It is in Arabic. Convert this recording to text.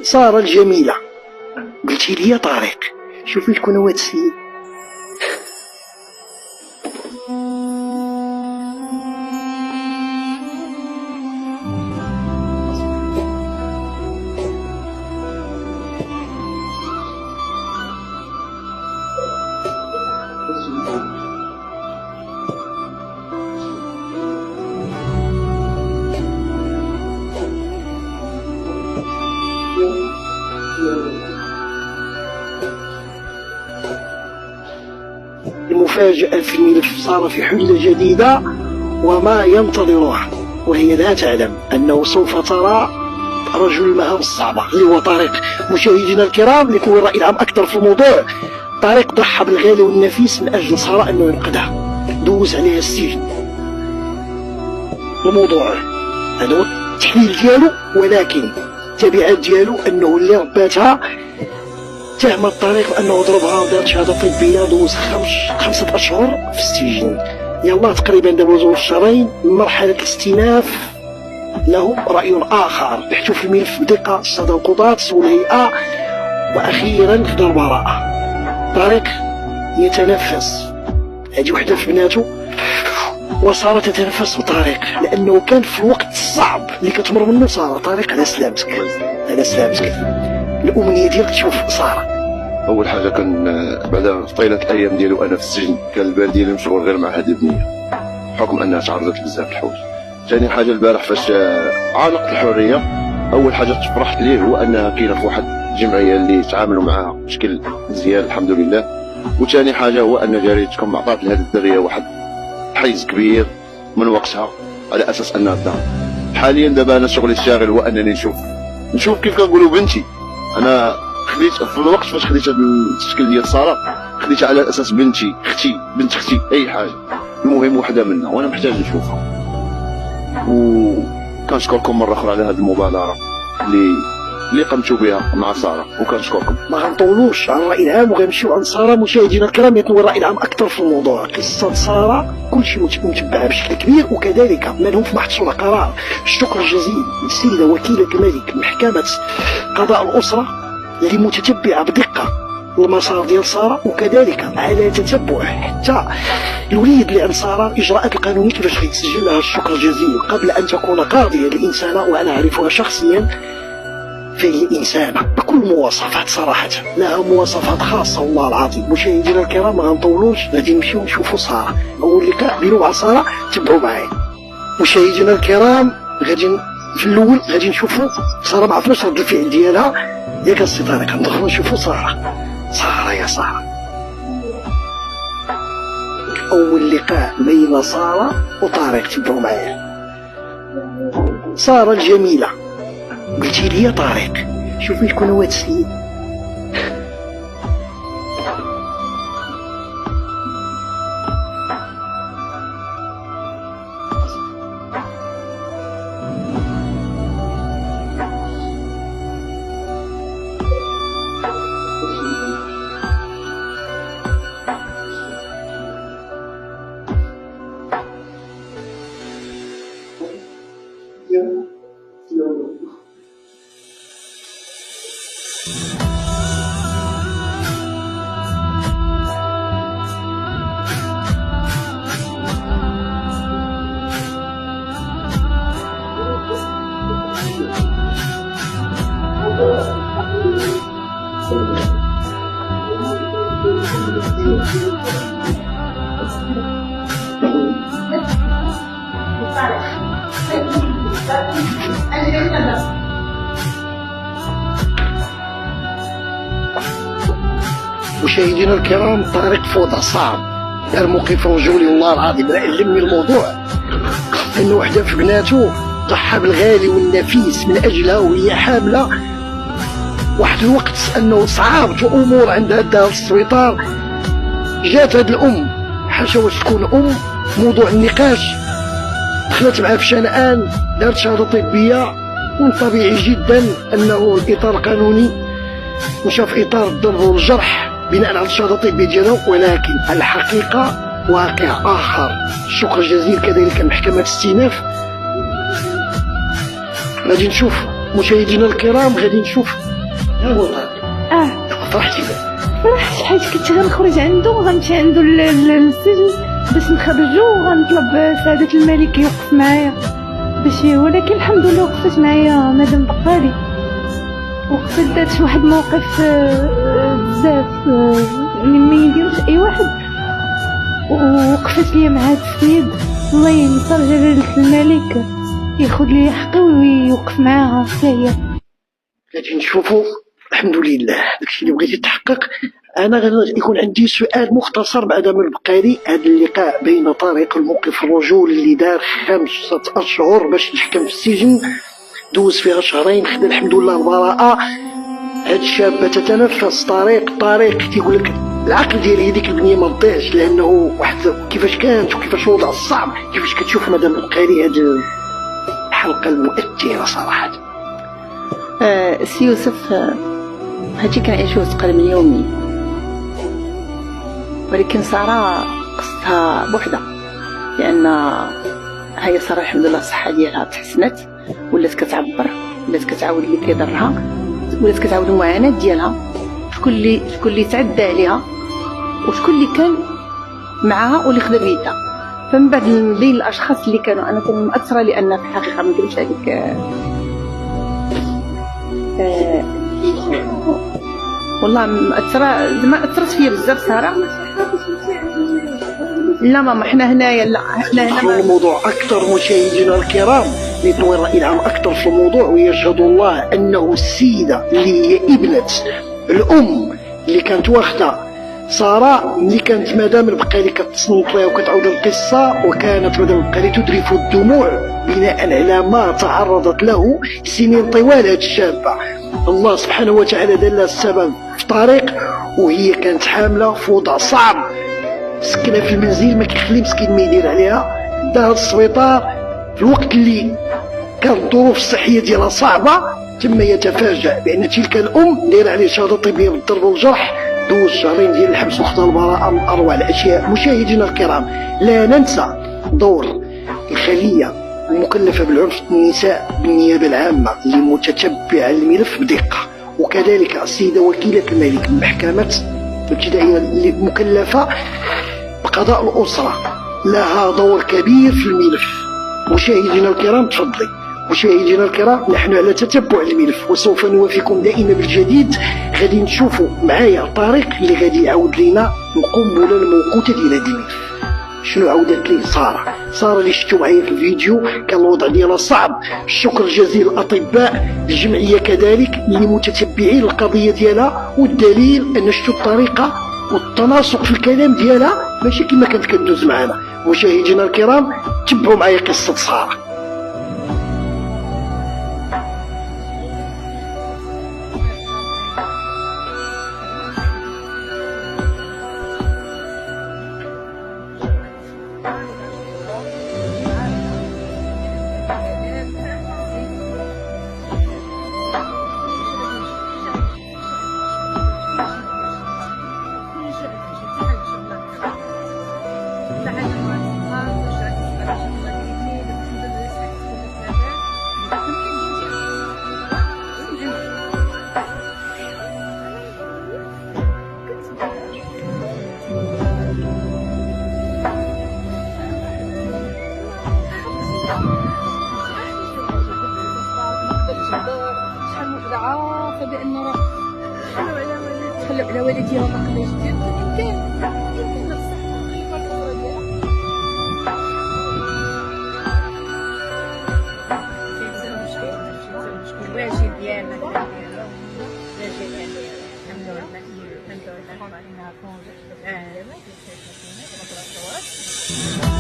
سارة الجميلة، قلتي لي طارق شوفي شكون هو هاد السيد. المفاجأة في الملف صار في حلة جديدة وما ينتظرها، وهي لا تعلم أنه سوف ترى رجل المهام الصعبة اللي هو طارق. مشاهدينا الكرام، ليكون الرأي العام أكثر في الموضوع، طارق ضحى بالغالي والنفيس من أجل سارة أنه ينقذها، دوز عليها السجن. الموضوع هذا هو التحليل ديالو، ولكن التبعات ديالو أنه اللي رباتها تهم الطريق انه ضربها ودارت شهاده طبيه، دوز 5 اشهر في السجن. يلا تقريبا دابا زوج شهرين من مرحله الاستئناف. لهم راي اخر، بحثوا في الملف بدقه الساده القضاة والهيئه، واخيرا خدا البراءه. طارق يتنفس، هذه وحده في بناته وسارة تتنفس بطريق، لانه كان في الوقت الصعب اللي كتمر منه سارة. طارق على سلامتك، على سلامتك. الامنيه ديالك تشوف سارة. اول حاجه كان بعد طيله الايام ديالو انا في السجن، كان البال ديالي مشغول غير مع هذه البنيه بحكم انها تعرضت لبزاف الحوايج. ثاني حاجه البارح فاش عانقت الحريه، اول حاجه فرحت ليه هو انها كاينه في واحد الجمعيه اللي تعاملوا معها بشكل مزيان الحمد لله. وثاني حاجه هو ان جاريتكم عطات لهذه الدريه واحد حيز كبير من وقتها على اساس انها تدار. حاليا دابا انا شغلي الشاغل هو انني نشوف كيف كنقولوا بنتي. انا خديت في الوقت فاش خديت هذا الشكل ديال ساره، خديتها على اساس بنتي، اختي، بنت اختي، اي حاجه، المهم وحده منا وانا محتاج نشوفها. وكنشكركم مره اخرى على هذه المبادره اللي قمتوا بها مع ساره، وكنشكركم. ما غنطولوش على الراي العام وغنمشيو عند ساره. مشاهدينا الكرام، يتنوى الراي العام اكثر في الموضوع. قصه ساره كلشي متبعه بشكل كبير، وكذلك ما لهم في محصول قرار. الشكر الجزيل للسيده وكيله الملك محكمه قضاء الاسره اللي متتبعه بدقه المسار ديال ساره، وكذلك على تتبع حتى الوليد اللي عند ساره الاجراءات القانونيه كيفاش غيتسجل لها. الشكر الجزيل قبل ان تكون قاضيه الانسانه، وانا اعرفها شخصيا، فهي إنسانة بكل مواصفات صراحة، لها مواصفات خاصة والله العظيم. مشاهدينا الكرام، ما غنطولوش، غادي نمشيو نشوفوا سارة. أول لقاء بينو مع سارة، تبعوا معايا. مشاهدينا الكرام، غادي في الأول غادي نشوفوا سارة، ما عرفناش رد الفعل ديالها. ياك السي طارق، ندخلوا نشوفوا سارة. سارة يا سارة، أول لقاء بين سارة وطارق، تبعوا معايا. سارة الجميلة، قلتي لي طارق شوفي شكون هو هاد السيد. مشاهدينا الكرام، طارق في وضع صعب، دار موقف رجولي والله العظيم لا يلمني الموضوع. انه وحده في بناته ضحى بالغالي والنفيس من اجلها وهي حامله. واحد الوقت انه صعابت امور عندها الدار في السبيطار، جات هاد الام حاشا واش تكون ام، موضوع النقاش دخلت معاه في شنآن، دارت شهاده طبيه، من طبيعي جدا انه الاطار القانوني مشى في اطار الضرب والجرح بناء على الشهاده الطبيه ديالها، ولكن الحقيقه واقع اخر. الشكر الجزيل كذلك محكمه الاستئناف. غادي نشوف مشاهدينا الكرام غادي نشوف ها هو طارق. فرحتي بها؟ فرحت حيت كنت غنخرج عنده غنمشي عنده للسجن باش نخرجو وغنطلب سعادة الملك يوقف معايا باش، ولكن الحمد لله وقفت معايا مدام بقالي، وقفت دارت واحد موقف بزاف اللي ما يديروش اي واحد، ووقفت ليا مع هاد السيد الله ينصر جلالة الملك ياخذ لي حقي ويوقف معاها حتى هي. غادي نشوفوا الحمد لله داكشي اللي بغيتي تحقق. انا غادي يكون عندي سؤال مختصر بعد ما البقالي. هذا اللقاء بين طارق الموقف الرجل اللي دار 5 أشهر باش يحكم في السجن، دوز فيها 2 شهرين، خدا الحمد لله البراءة. هاد الشابة تتنفس طريق تيقول لك العقل ديالي هذيك البنيه ما تضيعش، لانه واحد كيفاش كانت وكيفاش الوضع الصعب. كيفاش كتشوف مدام البقالي هاد الحلقة المؤثرة صراحة؟ سي يوسف، هادشي كنعيشوه تقريبا يومي، ولكن سارة قصتها بوحدها، لان هي سارة الحمد لله الصحة ديالها تحسنت، ولات كتعبر، ولات كتعاود اللي كيضرها، ولات كتعاود المعاناة ديالها، شكون اللي تعدى عليها وشكون اللي كان معها واللي خدا بيدها. فمن بعد من بين الاشخاص اللي كانوا انا كنت مأثرة، لان في الحقيقة ما نكذبش عليك والله مأثرة، ما أثرت فيا بزاف سارة. لا ماما حنا هنايا، لا حنا هنا الموضوع أكثر مشاهدينا الكرام ليطوي الرأي العام أكثر في الموضوع، ويشهد الله أنه السيدة اللي هي ابنة الأم اللي كانت واخدة سارة اللي كانت مدام البقالي كتصنت لها وكتعاود القصة، وكانت مدام البقالي تدرف الدموع بناء على ما تعرضت له سنين طوال. هذه الشابة الله سبحانه وتعالى دار لها السبب في طريق، وهي كانت حاملة في وضع صعب، سكنها في المنزل ما كيخلي مسكين ما يدير عليها، داها للسبيطار في الوقت اللي كانت الظروف الصحية ديالها صعبة. ثم يتفاجأ بأن تلك الأم دايرة عليه شهادة طبية بالضرب والجرح، دوز 2 شهرين ديال الحبس وخدا البراءة من أروع الأشياء. مشاهدينا الكرام لا ننسى دور الخلية المكلفة بالعنف النساء بالنيابة العامة اللي متتبعة الملف بدقة، وكذلك السيدة وكيلة الملك من المحكمة الابتدائية اللي مكلفة بقضاء الأسرة، لها دور كبير في الملف. مشاهدينا الكرام تفضلي. مشاهدينا الكرام نحن على تتبع الملف وسوف نوافيكم دائما بالجديد. غادي نشوفوا معايا طارق اللي غادي يعاود لنا القنبله الموقوته ديال هذا الملف. شنو عاودت ليه سارة اللي شفتوا معايا في الفيديو كان الوضع ديالها صعب. الشكر الجزيل للاطباء، الجمعيه كذلك اللي متتبعين القضيه ديالها، والدليل ان شفتوا الطريقه والتناسق في الكلام ديالها ماشي كما كانت كدوز معنا. مشاهدينا الكرام تبعوا معايا قصه سارة. شحال وحده عارفه بانه راه تخلوا على والديها وما قدرش دير، يمكن نفس الحقيقه الكبرى ديالها الواجب ديالنا الحمد لله.